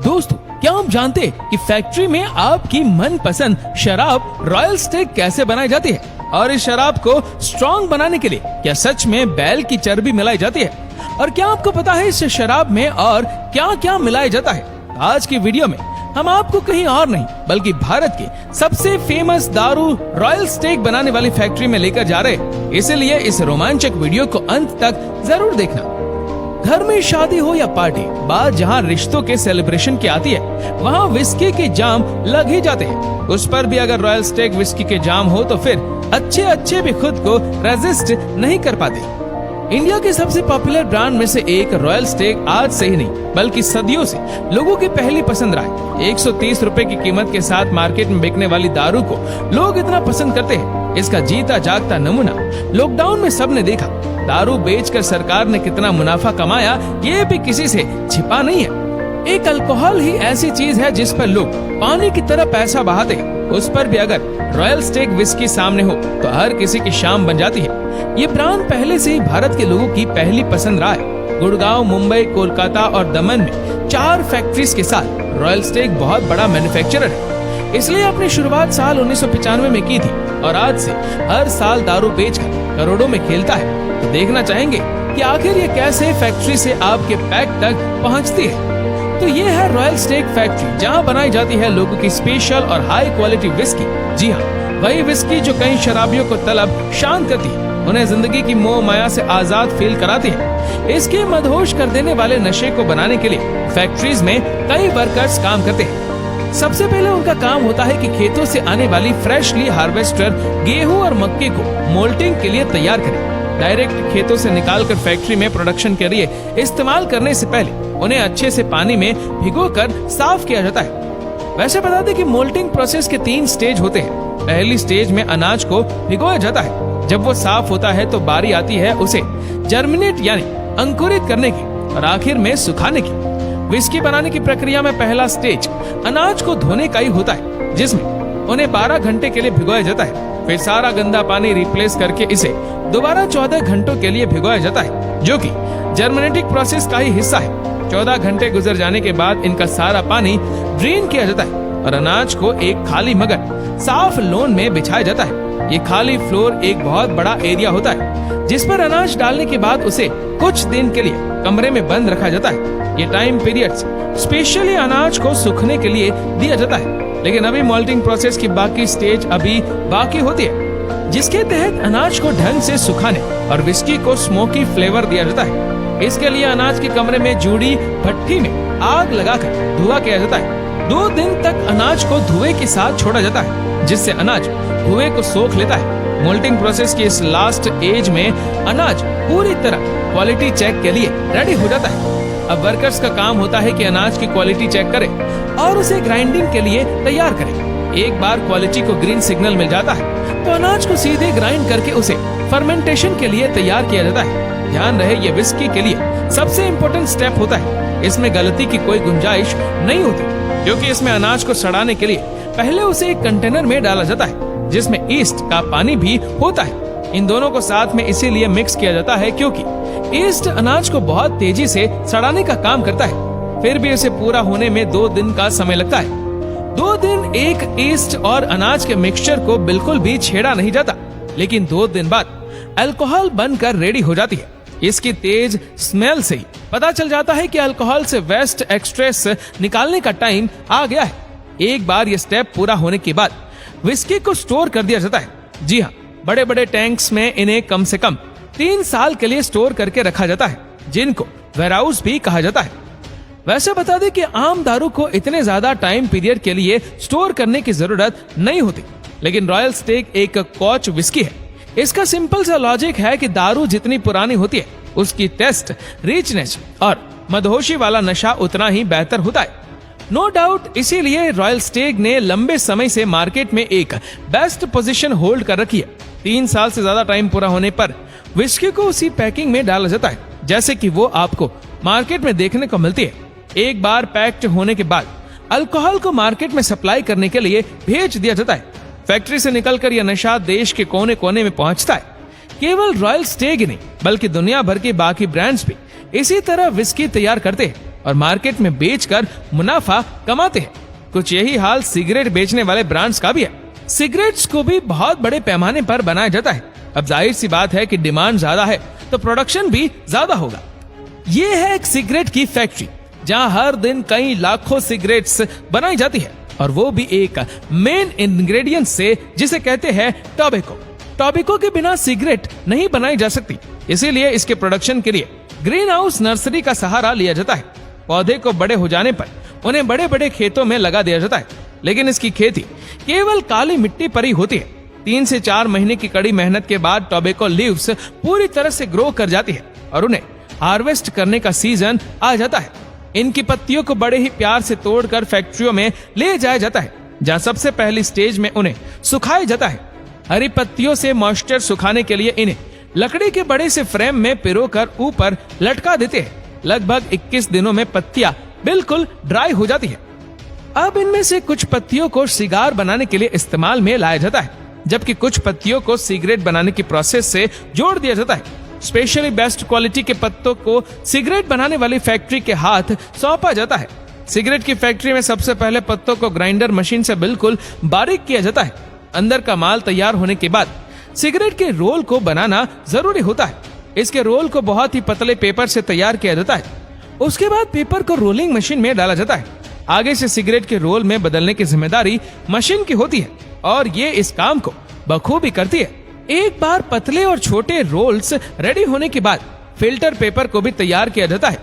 दोस्तों, क्या आप जानते हैं कि फैक्ट्री में आपकी मनपसंद शराब रॉयल स्टेग कैसे बनाई जाती है? और इस शराब को स्ट्रॉन्ग बनाने के लिए क्या सच में बैल की चर्बी मिलाई जाती है? और क्या आपको पता है इस शराब में और क्या क्या मिलाया जाता है? आज की वीडियो में हम आपको कहीं और नहीं बल्कि भारत के सबसे फेमस दारू रॉयल स्टेग बनाने वाली फैक्ट्री में लेकर जा रहे हैं। इसलिए इस रोमांचक वीडियो को अंत तक जरूर देखना। घर में शादी हो या पार्टी, बात जहाँ रिश्तों के सेलिब्रेशन की आती है, वहाँ विस्की के जाम लग ही जाते हैं। उस पर भी अगर रॉयल स्टेग विस्की के जाम हो तो फिर अच्छे भी खुद को रेजिस्ट नहीं कर पाते। इंडिया के सबसे पॉपुलर ब्रांड में से एक रॉयल स्टेग आज से ही नहीं बल्कि सदियों से लोगों की पहली पसंद रहा है। 130 रुपए की कीमत के साथ मार्केट में बिकने वाली दारू को लोग इतना पसंद करते हैं, इसका जीता जागता नमूना लॉकडाउन में सबने देखा। दारू बेचकर सरकार ने कितना मुनाफा कमाया ये भी किसी से छिपा नहीं है। एक अल्कोहल ही ऐसी चीज है जिस पर लोग पानी की तरह पैसा बहाते हैं। उस पर भी अगर रॉयल स्टेग विस्की सामने हो तो हर किसी की शाम बन जाती है। ये ब्रांड पहले से ही भारत के लोगों की पहली पसंद रहा है। गुड़गांव, मुंबई, कोलकाता और दमन में 4 फैक्ट्रीज के साथ रॉयल स्टेग बहुत बड़ा मैन्युफैक्चरर है। इसलिए अपनी शुरुआत साल 1995 में की थी और आज से हर साल दारू बेचकर करोड़ों में खेलता है। तो देखना चाहेंगे कि आखिर ये कैसे फैक्ट्री से आपके पैक तक पहुंचती है। तो ये है रॉयल स्टेग फैक्ट्री, जहां बनाई जाती है लोगों की स्पेशल और हाई क्वालिटी विस्की। जी हाँ, वही विस्की जो कई शराबियों को तलब शांत करती है, उन्हें जिंदगी की मोह माया से आजाद फील कराती है। इसके मदहोश कर देने वाले नशे को बनाने के लिए फैक्ट्रीज में कई वर्कर्स काम करते हैं। सबसे पहले उनका काम होता है कि खेतों से आने वाली फ्रेशली हार्वेस्टर गेहूं और मक्के को मोल्टिंग के लिए तैयार करें। डायरेक्ट खेतों से निकालकर फैक्ट्री में प्रोडक्शन के लिए इस्तेमाल करने से पहले उन्हें अच्छे से पानी में भिगोकर साफ किया जाता है। वैसे बता दें कि मोल्टिंग प्रोसेस के 3 स्टेज होते हैं। पहली स्टेज में अनाज को भिगोया जाता है। जब वो साफ होता है तो बारी आती है उसे जर्मिनेट यानी अंकुरित करने की और आखिर में सुखाने की। विस्की बनाने की प्रक्रिया में पहला स्टेज अनाज को धोने का ही होता है, जिसमें उन्हें 12 घंटे के लिए भिगोया जाता है। फिर सारा गंदा पानी रिप्लेस करके इसे दोबारा 14 घंटों के लिए भिगोया जाता है, जो कि जर्मिनेटिंग प्रोसेस का ही हिस्सा है। 14 घंटे गुजर जाने के बाद इनका सारा पानी ड्रेन किया जाता है और अनाज को एक खाली मगर साफ लोन में बिछाया जाता है। ये खाली फ्लोर एक बहुत बड़ा एरिया होता है, जिस पर अनाज डालने के बाद उसे कुछ दिन के लिए कमरे में बंद रखा जाता है। ये टाइम पीरियड्स स्पेशली अनाज को सूखने के लिए दिया जाता है। लेकिन अभी मोल्टिंग प्रोसेस की बाकी स्टेज अभी बाकी होती है, जिसके तहत अनाज को ढंग से सुखाने और विस्की को स्मोकी फ्लेवर दिया जाता है। इसके लिए अनाज के कमरे में जुड़ी भट्टी में आग लगाकर धुआं किया जाता है। 2 दिन तक अनाज को धुएं के साथ छोड़ा जाता है, जिससे अनाज धुएं को सोख लेता है। मोल्टिंग प्रोसेस की इस लास्ट एज में अनाज पूरी तरह क्वालिटी चेक के लिए रेडी हो जाता है। अब वर्कर्स का काम होता है कि अनाज की क्वालिटी चेक करें और उसे ग्राइंडिंग के लिए तैयार करें। एक बार क्वालिटी को ग्रीन सिग्नल मिल जाता है तो अनाज को सीधे ग्राइंड करके उसे फर्मेंटेशन के लिए तैयार किया जाता है। ध्यान रहे, ये विस्की के लिए सबसे इम्पोर्टेंट स्टेप होता है। इसमें गलती की कोई गुंजाइश नहीं होती, क्योंकि इसमें अनाज को सड़ाने के लिए पहले उसे एक कंटेनर में डाला जाता है, जिसमें ईस्ट का पानी भी होता है। इन दोनों को साथ में इसीलिए मिक्स किया जाता है क्योंकि ईस्ट अनाज को बहुत तेजी से सड़ाने का काम करता है। फिर भी इसे पूरा होने में 2 दिन का समय लगता है। 2 दिन एक ईस्ट और अनाज के मिक्सचर को बिल्कुल भी छेड़ा नहीं जाता, लेकिन 2 दिन बाद अल्कोहल बनकर रेडी हो जाती है। इसकी तेज स्मेल से ही पता चल जाता है कि अल्कोहल से वेस्ट एक्सट्रेस निकालने का टाइम आ गया है। एक बार ये स्टेप पूरा होने के बाद विस्की को स्टोर कर दिया जाता है। जी हाँ, बड़े बड़े टैंक्स में इन्हें कम से कम 3 साल के लिए स्टोर करके रखा जाता है, जिनको वेयरहाउस भी कहा जाता है। वैसे बता दें कि आम दारू को इतने ज्यादा टाइम पीरियड के लिए स्टोर करने की जरूरत नहीं होती, लेकिन रॉयल स्टेग एक कॉच विस्की है। इसका सिंपल सा लॉजिक है कि दारू जितनी पुरानी होती है, उसकी टेस्ट, रिचनेस और मदहोशी वाला नशा उतना ही बेहतर होता है। नो डाउट इसीलिए रॉयल स्टेग ने लंबे समय से मार्केट में एक बेस्ट पोजीशन होल्ड कर रखी है। 3 साल से ज्यादा टाइम पूरा होने पर विस्की को उसी पैकिंग में डाला जाता है जैसे कि वो आपको मार्केट में देखने को मिलती है। एक बार पैक्ड होने के बाद अल्कोहल को मार्केट में सप्लाई करने के लिए भेज दिया जाता है। फैक्ट्री से निकलकर यह नशा देश के कोने कोने में पहुंचता है। केवल रॉयल स्टेग ही नहीं बल्कि दुनिया भर के बाकी ब्रांड्स भी इसी तरह विस्की तैयार करते हैं और मार्केट में बेचकर मुनाफा कमाते हैं। कुछ यही हाल सिगरेट बेचने वाले ब्रांड्स का भी है। सिगरेट्स को भी बहुत बड़े पैमाने पर बनाया जाता है। अब जाहिर सी बात है कि डिमांड ज्यादा है तो प्रोडक्शन भी ज्यादा होगा। ये है एक सिगरेट की फैक्ट्री जहां हर दिन कई लाखों सिगरेट्स बनाई जाती है, और वो भी एक मेन इंग्रेडिएंट से जिसे कहते हैं टोबैको। टोबैको के बिना सिगरेट नहीं बनाई जा सकती, इसीलिए इसके प्रोडक्शन के लिए ग्रीन हाउस नर्सरी का सहारा लिया जाता है। पौधे को बड़े हो जाने पर उन्हें बड़े बड़े खेतों में लगा दिया जाता है, लेकिन इसकी खेती केवल काली मिट्टी पर ही होती है। 3 से 4 महीने की कड़ी मेहनत के बाद टोबैको लीव्स पूरी तरह से ग्रो कर जाती है और उन्हें हार्वेस्ट करने का सीजन आ जाता है। इनकी पत्तियों को बड़े ही प्यार से तोड़कर फैक्ट्रियों में ले जाया जाता है, जहां सबसे पहली स्टेज में उन्हें सुखाया जाता है। हरी पत्तियों से मॉइस्चर सुखाने के लिए इन्हें लकड़ी के बड़े से फ्रेम में पिरोकर ऊपर लटका देते हैं। लगभग 21 दिनों में पत्तियां बिल्कुल ड्राई हो जाती है। अब इनमें से कुछ पत्तियों को सिगार बनाने के लिए इस्तेमाल में लाया जाता है, जबकि कुछ पत्तियों को सिगरेट बनाने की प्रोसेस से जोड़ दिया जाता है। स्पेशली बेस्ट क्वालिटी के पत्तों को सिगरेट बनाने वाली फैक्ट्री के हाथ सौंपा जाता है। सिगरेट की फैक्ट्री में सबसे पहले पत्तों को ग्राइंडर मशीन से बिल्कुल बारीक किया जाता है। अंदर का माल तैयार होने के बाद सिगरेट के रोल को बनाना जरूरी होता है। इसके रोल को बहुत ही पतले पेपर से तैयार किया जाता है। उसके बाद पेपर को रोलिंग मशीन में डाला जाता है। आगे से सिगरेट के रोल में बदलने की जिम्मेदारी मशीन की होती है और ये इस काम को बखूबी करती है। एक बार पतले और छोटे रोल्स रेडी होने के बाद फिल्टर पेपर को भी तैयार किया जाता है।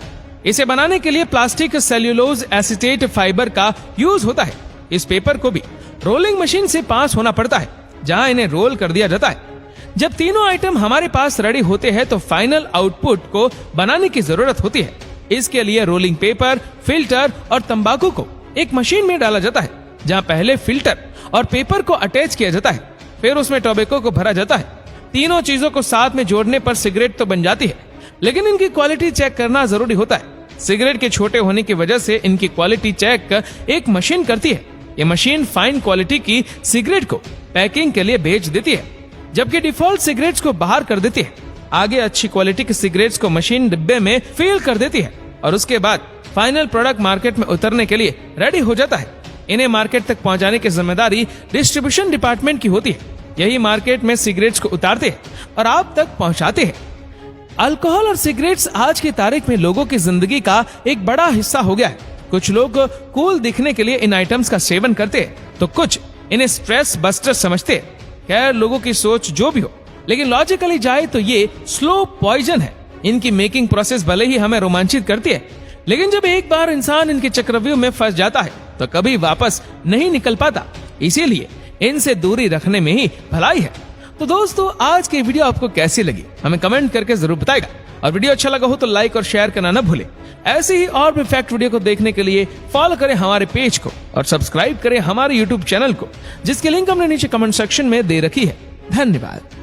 इसे बनाने के लिए प्लास्टिक सेल्यूलोज एसीटेट फाइबर का यूज होता है। इस पेपर को भी रोलिंग मशीन से पास होना पड़ता है, जहां इन्हें रोल कर दिया जाता है। जब तीनों आइटम हमारे पास रेडी होते हैं तो फाइनल आउटपुट को बनाने की जरूरत होती है। इसके लिए रोलिंग पेपर, फिल्टर और तंबाकू को एक मशीन में डाला जाता है, जहां पहले फिल्टर और पेपर को अटैच किया जाता है, फिर उसमें टोबैको को भरा जाता है। तीनों चीजों को साथ में जोड़ने पर सिगरेट तो बन जाती है, लेकिन इनकी क्वालिटी चेक करना जरूरी होता है। सिगरेट के छोटे होने की वजह से इनकी क्वालिटी चेक एक मशीन करती है। ये मशीन फाइन क्वालिटी की सिगरेट को पैकिंग के लिए भेज देती है, जबकि डिफॉल्ट सिगरेट्स को बाहर कर देती है। आगे अच्छी क्वालिटी की सिगरेट्स को मशीन डिब्बे में फिल कर देती है और उसके बाद फाइनल प्रोडक्ट मार्केट में उतरने के लिए रेडी हो जाता है। इन्हें मार्केट तक पहुंचाने की जिम्मेदारी डिस्ट्रीब्यूशन डिपार्टमेंट की होती है। यही मार्केट में सिगरेट्स को उतारते हैं और आप तक पहुंचाते हैं। अल्कोहल और सिगरेट्स आज की तारीख में लोगों की जिंदगी का एक बड़ा हिस्सा हो गया है। कुछ लोग कूल दिखने के लिए इन आइटम्स का सेवन करते हैं, तो कुछ इन्हें स्ट्रेस बस्टर समझते हैं। खैर, लोगों की सोच जो भी हो, लेकिन लॉजिकली जाए तो ये स्लो पॉइजन है। इनकी मेकिंग प्रोसेस भले ही हमें रोमांचित करती है, लेकिन जब एक बार इंसान इनके चक्रव्यूह में फंस जाता है तो कभी वापस नहीं निकल पाता। इसीलिए इनसे दूरी रखने में ही भलाई है। तो दोस्तों, आज की वीडियो आपको कैसी लगी हमें कमेंट करके जरूर बताएगा, और वीडियो अच्छा लगा हो तो लाइक और शेयर करना न भूले। ऐसे ही और भी फैक्ट वीडियो को देखने के लिए फॉलो करें हमारे पेज को और सब्सक्राइब करें हमारे यूट्यूब चैनल को, जिसकी लिंक हमने नीचे कमेंट सेक्शन में दे रखी है। धन्यवाद।